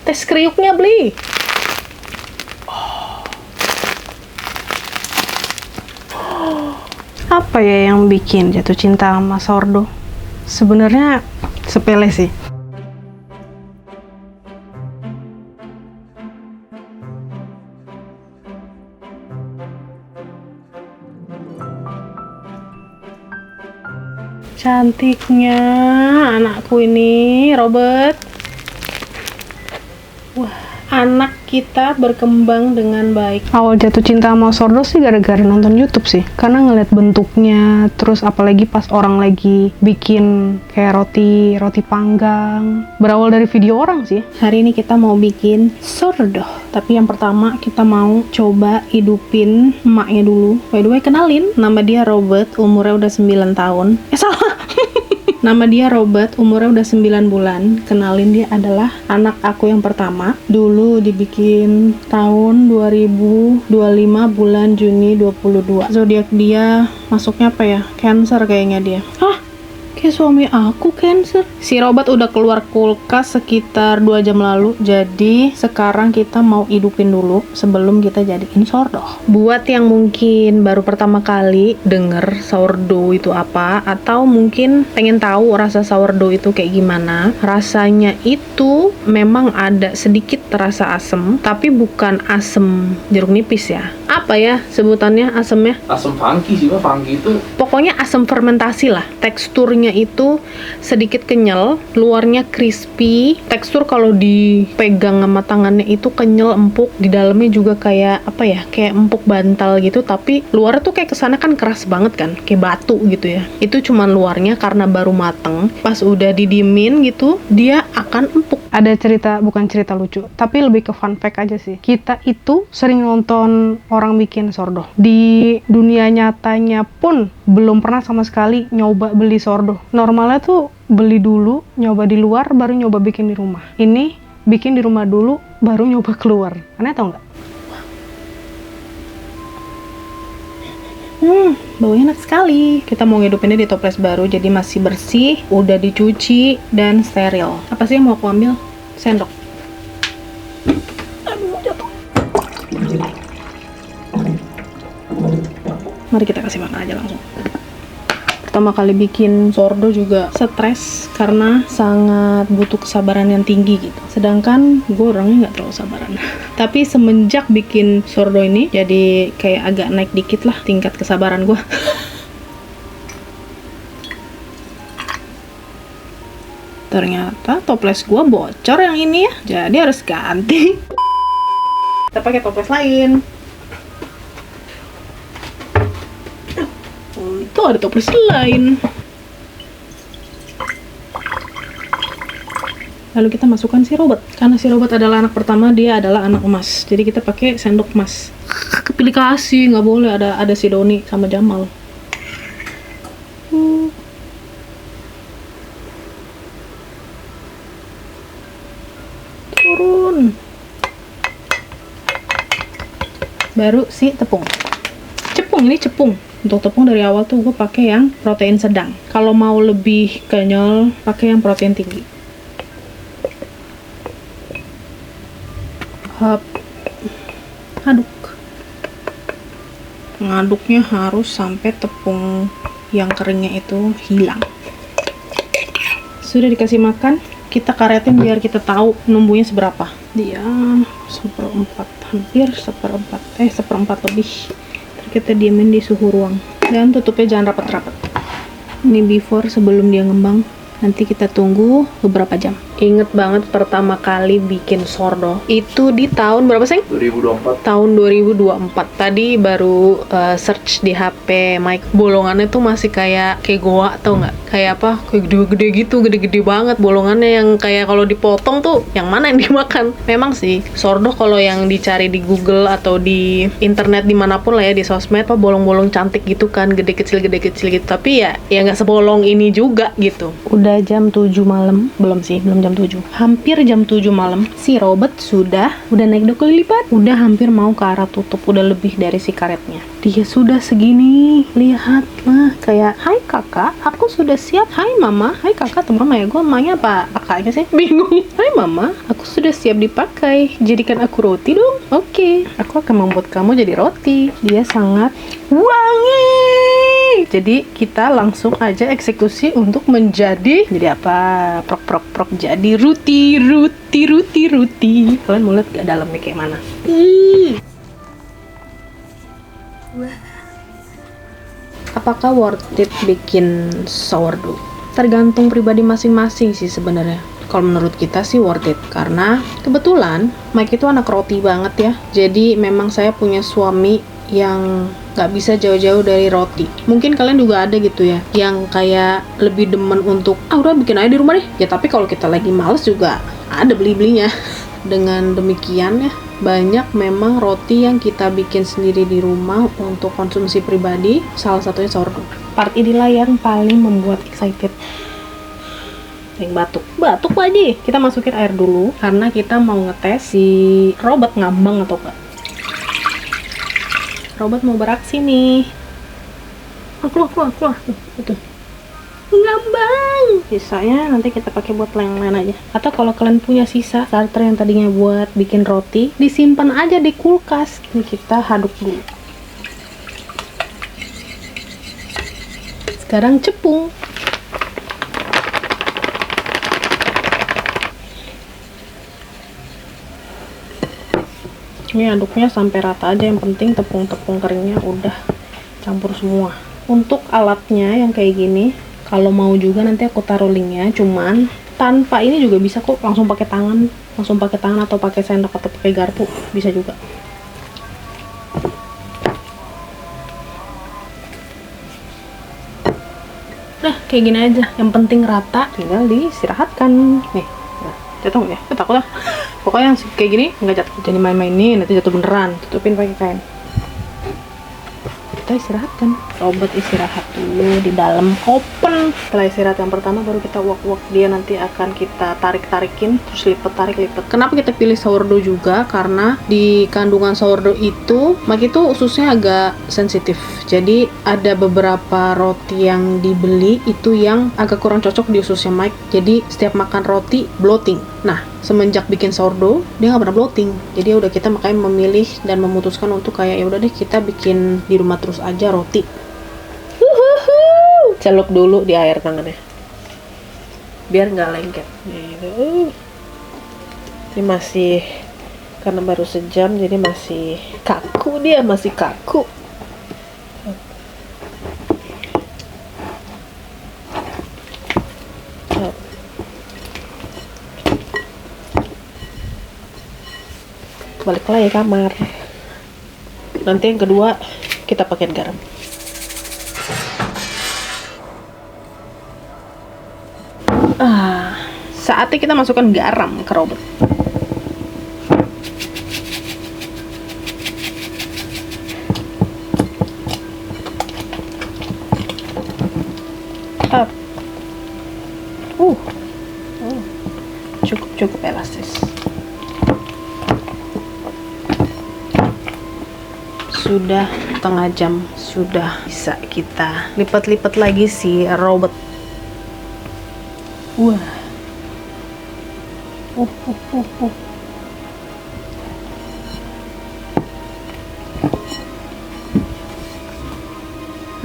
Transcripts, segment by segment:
Tes kriuknya beli. Apa ya yang bikin jatuh cinta sama sourdough? Sebenarnya sepele sih. Cantiknya anakku ini, Robert. Wah, anak kita berkembang dengan baik. Awal jatuh cinta sama sourdough sih gara-gara nonton YouTube sih. Karena ngeliat bentuknya, terus apalagi pas orang lagi bikin kayak roti panggang. Berawal dari video orang sih. Hari ini kita mau bikin sourdough. Tapi yang pertama kita mau coba hidupin emaknya dulu. By the way, kenalin, nama dia Robert, umurnya udah 9 tahun. Salah. Nama dia Robert, umurnya udah 9 bulan. Kenalin, dia adalah anak aku yang pertama. Dulu dibikin tahun 2025 bulan Juni 22. Zodiak dia masuknya apa ya? Cancer kayaknya dia. Hah? Kayak suami aku Cancer. Si Robert udah keluar kulkas sekitar 2 jam lalu. Jadi sekarang kita mau hidupin dulu sebelum kita jadiin sourdough. Buat yang mungkin baru pertama kali denger sourdough itu apa, atau mungkin pengen tahu rasa sourdough itu kayak gimana, rasanya itu memang ada sedikit rasa asem, tapi bukan asem jeruk nipis ya. Apa ya sebutannya asemnya? Asam funky sih, funky itu Pokoknya asam fermentasi lah. Teksturnya itu sedikit kenyal, luarnya crispy. Tekstur kalau dipegang sama tangannya itu kenyal, empuk. Di dalamnya juga kayak apa ya? Kayak empuk bantal gitu, tapi luarnya tuh kayak kesana kan keras banget kan, kayak batu gitu ya. Itu cuman luarnya karena baru mateng. Pas udah didiemin gitu, dia akan empuk. Ada cerita, bukan cerita lucu, tapi lebih ke fun fact aja sih. Kita itu sering nonton orang bikin sourdough. Di dunia nyatanya pun belum pernah sama sekali nyoba beli sourdough. Normalnya tuh beli dulu, nyoba di luar, baru nyoba bikin di rumah. Ini bikin di rumah dulu, baru nyoba keluar. Aneh tau nggak? Baunya enak sekali. Kita mau ngidupinnya di toples baru, jadi masih bersih, udah dicuci, dan steril. Apa sih yang mau aku ambil? Sendok. Aduh, jatuh. Mari kita kasih makan aja langsung. Pertama kali bikin sourdough juga stres karena sangat butuh kesabaran yang tinggi gitu. Sedangkan gue orangnya nggak terlalu sabaran. Tapi semenjak bikin sourdough ini jadi kayak agak naik dikit lah tingkat kesabaran gue. Ternyata toples gue bocor yang ini ya, jadi harus ganti. Kita pakai toples lain. Tuh ada toples lain. Lalu kita masukkan si Robert. Karena si Robert adalah anak pertama, dia adalah anak emas. Jadi kita pakai sendok emas. Kepilih kasih, nggak boleh ada si Doni sama Jamal. Turun. Baru si tepung. Ini cepung. Untuk tepung dari awal tuh gue pakai yang protein sedang. Kalau mau lebih kenyal, pakai yang protein tinggi. Hop. Aduk. Ngaduknya harus sampai tepung yang keringnya itu hilang. Sudah dikasih makan, kita karetin biar kita tahu numbuhnya seberapa. Dia seperempat, hampir seperempat lebih. Kita diemin di suhu ruang dan tutupnya jangan rapat-rapat. Ini before, sebelum dia ngembang. Nanti kita tunggu beberapa jam. Ingat banget pertama kali bikin sourdough itu di tahun berapa sih? 2024. Tahun 2024. Tadi baru search di HP Mike. Bolongannya tuh masih kayak goa, tau nggak? Kayak apa? Kayak gede-gede gitu, gede-gede banget bolongannya, yang kayak kalau dipotong tuh yang mana yang dimakan. Memang sih sourdough kalau yang dicari di Google atau di internet dimanapun lah ya, di sosmed, apa bolong-bolong cantik gitu kan, gede kecil gitu. Tapi ya nggak sebolong ini juga gitu. Udah jam 7 malam, belum jam 7. Hampir jam 7 malam, si Robert udah naik 2 kali lipat. Udah hampir mau ke arah tutup, udah lebih dari si karetnya. Dia sudah segini, lihatlah, kayak, "Hai kakak, aku sudah siap." "Hai mama." "Hai kakak," tuh mama ya, gue mamanya apa kakaknya sih? Bingung. "Hai mama, aku sudah siap dipakai. Jadikan aku roti dong." "Oke, aku akan membuat kamu jadi roti." Dia sangat wangi. Jadi kita langsung aja eksekusi untuk menjadi apa? Prok jadi roti. Kalian mau lihat gak dalamnya kayak mana? Apakah worth it bikin sourdough? Tergantung pribadi masing-masing sih sebenarnya. Kalau menurut kita sih worth it, karena kebetulan Mike itu anak roti banget ya. Jadi memang saya punya suami yang gak bisa jauh-jauh dari roti. Mungkin kalian juga ada gitu ya, yang kayak lebih demen untuk udah bikin aja di rumah deh. Ya tapi kalau kita lagi males juga ada beli-belinya. Dengan demikian ya, banyak memang roti yang kita bikin sendiri di rumah untuk konsumsi pribadi, salah satunya sourdough. Part inilah yang paling membuat excited. Yang batuk aja. Kita masukin air dulu karena kita mau ngetes si Robert ngambang atau enggak. Robert mau beraksi nih. Keluar. Tuh. Ngambang. Sisanya nanti kita pakai buat yang lain aja. Atau kalau kalian punya sisa starter yang tadinya buat bikin roti, disimpan aja di kulkas. Ini kita aduk dulu. Sekarang cepung. Ini aduknya sampai rata aja, yang penting tepung-tepung keringnya udah campur semua. Untuk alatnya yang kayak gini, kalau mau juga nanti aku taruh linknya, cuman tanpa ini juga bisa kok, langsung pakai tangan atau pakai sendok atau pakai garpu bisa juga. Nah kayak gini aja, yang penting rata, tinggal diistirahatkan nih. Nah, jatuh ya, takut lah. Pokoknya kayak gini nggak jatuh, jadi main-mainin nanti jatuh beneran. Tutupin pakai kain. Kita istirahatkan. Robert istirahat dulu di dalam open. Setelah istirahat yang pertama baru kita wok-wok, dia nanti akan kita tarik-tarikin, terus lipat. Kenapa kita pilih sourdough juga? Karena di kandungan sourdough itu Mike itu ususnya agak sensitif. Jadi ada beberapa roti yang dibeli itu yang agak kurang cocok di ususnya Mike. Jadi setiap makan roti bloating. Nah, semenjak bikin sourdough dia nggak pernah bloating. Jadi udah kita makanya memilih dan memutuskan untuk kayak ya udah deh kita bikin di rumah terus aja roti. Celup dulu di air tangannya biar nggak lengket gitu. Ini masih, karena baru sejam jadi masih kaku, dia masih kaku. Balik lagi kamar. Nanti yang kedua kita pakai garam. Saatnya kita masukkan garam ke Robert. Cukup elastis. Sudah setengah jam, sudah bisa kita lipat-lipat lagi si Robert. Wah.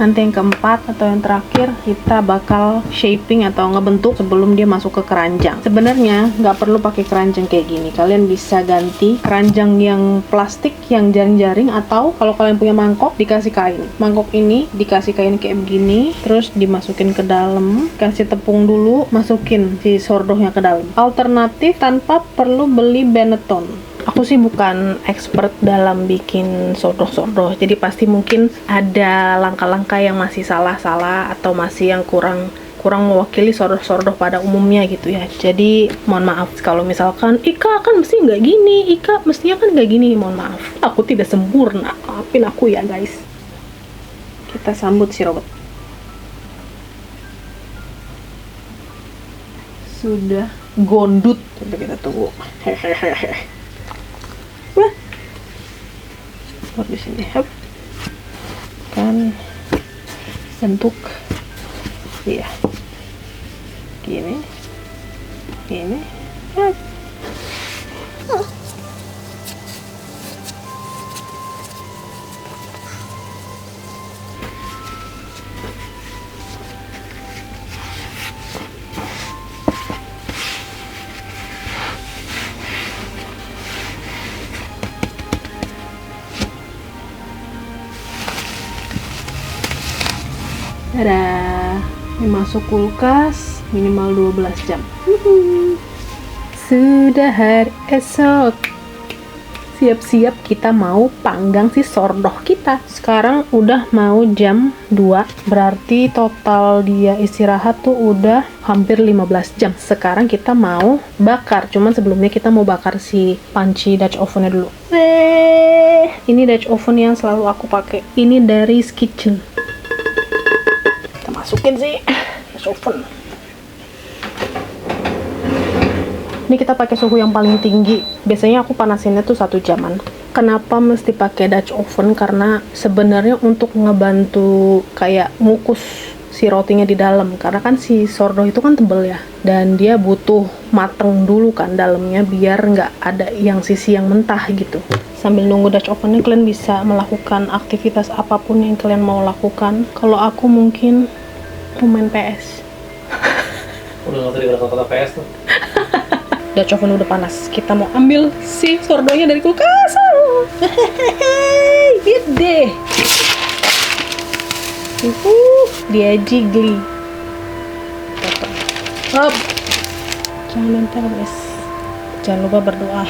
Nanti yang keempat atau yang terakhir kita bakal shaping atau ngebentuk sebelum dia masuk ke keranjang. Sebenarnya nggak perlu pakai keranjang kayak gini. Kalian bisa ganti keranjang yang plastik yang jaring-jaring, atau kalau kalian punya mangkok dikasih kain. Mangkok ini dikasih kain kayak begini, terus dimasukin ke dalam, kasih tepung dulu, masukin si sourdoughnya ke dalam. Alternatif tanpa perlu beli Benetton. Aku sih bukan expert dalam bikin sourdough, jadi pasti mungkin ada langkah-langkah yang masih salah-salah atau masih yang kurang mewakili sourdough pada umumnya gitu ya. Jadi mohon maaf kalau misalkan Ika kan mesti nggak gini, Ika mestinya kan nggak gini. Mohon maaf, aku tidak sempurna, maafin aku ya guys. Kita sambut si Robert. sudah gondut. Coba kita tunggu. Hehehe. Wah. Buat di sini. Kan bentuk iya. Gini. Dadah. Ini masuk kulkas minimal 12 jam. Sudah hari esok. Siap-siap kita mau panggang si sordoh kita. Sekarang udah mau jam 2. Berarti total dia istirahat tuh udah hampir 15 jam. Sekarang kita mau bakar. Cuman sebelumnya kita mau bakar si panci Dutch ovennya dulu. Ini Dutch oven yang selalu aku pakai. Ini dari Kitchen. Kita masukin sih Dutch oven. Ini kita pakai suhu yang paling tinggi. Biasanya aku panasinnya tuh 1 jaman. Kenapa mesti pakai Dutch oven? Karena sebenarnya untuk ngebantu kayak ngukus si rotinya di dalam. Karena kan si sourdough itu kan tebel ya. Dan dia butuh mateng dulu kan dalamnya biar nggak ada yang sisi yang mentah gitu. Sambil nunggu Dutch ovennya kalian bisa melakukan aktivitas apapun yang kalian mau lakukan. Kalau aku mungkin mau main PS. Udah nggak tadi kata PS tuh. Dutch oven udah panas. Kita mau ambil si sourdoughnya dari kulkas. Lihat deh. Dia jiggly. Hop. Jangan nempel guys. Jangan lupa berdoa.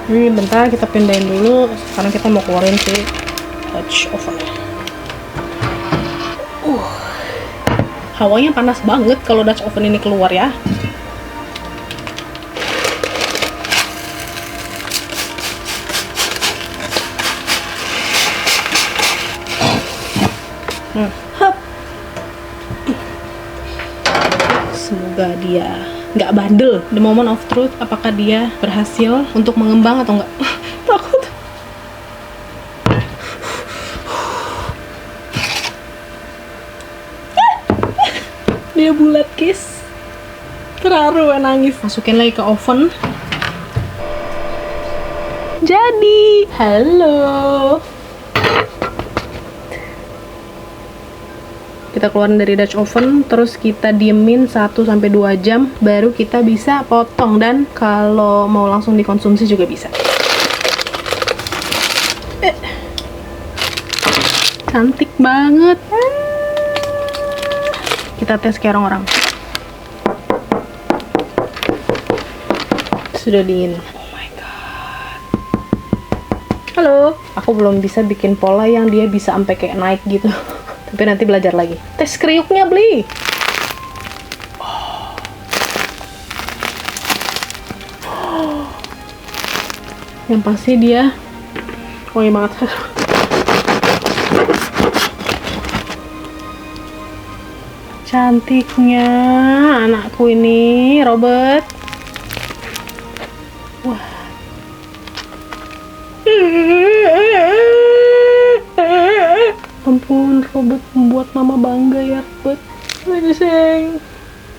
Ini bentar kita pindahin dulu. Sekarang kita mau keluarin si Dutch oven. Hawanya panas banget kalau Dutch oven ini keluar ya. Semoga dia nggak bandel. The moment of truth, apakah dia berhasil untuk mengembang atau enggak? Takut. Dia bulat guys. Terharu nangis. Masukin lagi ke oven. Jadi, halo. Kita keluarin dari Dutch oven, terus kita diemin 1-2 jam, baru kita bisa potong. Dan kalau mau langsung dikonsumsi juga bisa. Cantik banget. Kita tes kayak orang-orang. Sudah dingin. Oh my god. Halo. Aku belum bisa bikin pola yang dia bisa sampai kayak naik gitu. Tapi nanti belajar lagi. Tes kriuknya beli. Yang pasti dia wangi banget. Cantiknya anakku ini, Robert. Wah. Ampun, Robert membuat mama bangga ya, Robert. Aduh, sayang.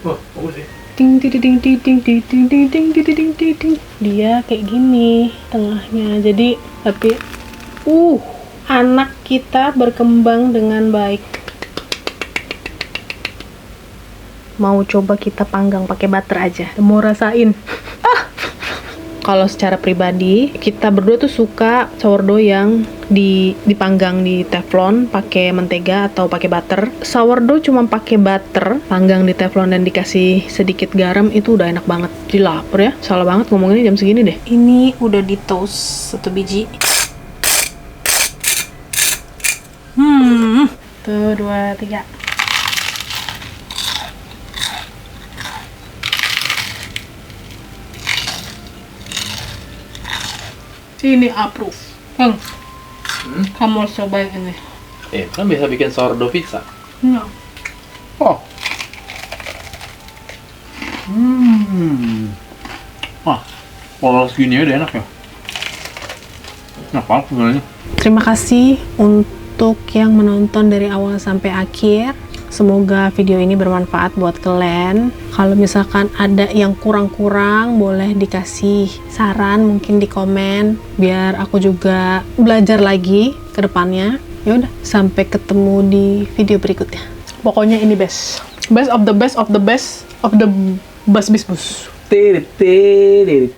Wah, bagus sih. Ding ding ding ding ding ding ding ding ding ding ding ding ding. Dia kayak gini tengahnya. Jadi tapi anak kita berkembang dengan baik. Mau coba kita panggang pakai butter aja. Mau rasain. Kalau secara pribadi, kita berdua tuh suka sourdough yang dipanggang di teflon pakai mentega atau pakai butter. Sourdough cuma pakai butter, panggang di teflon dan dikasih sedikit garam, itu udah enak banget. Jadi lapar ya. Salah banget ngomonginnya jam segini deh. Ini udah di toast 1 biji. 1, 2, 3. Ini approve. Kamu harus cobain ini. Kan biasa bikin sourdough pizza. Enggak. Oh. Kalau segini udah enak ya. Enak banget sebenarnya. Terima kasih untuk yang menonton dari awal sampai akhir. Semoga video ini bermanfaat buat kalian. Kalau misalkan ada yang kurang-kurang, boleh dikasih saran mungkin di komen biar aku juga belajar lagi ke depannya. Ya udah, sampai ketemu di video berikutnya. Pokoknya ini best. Best of the best of the best of the bus bis bus. Tirit.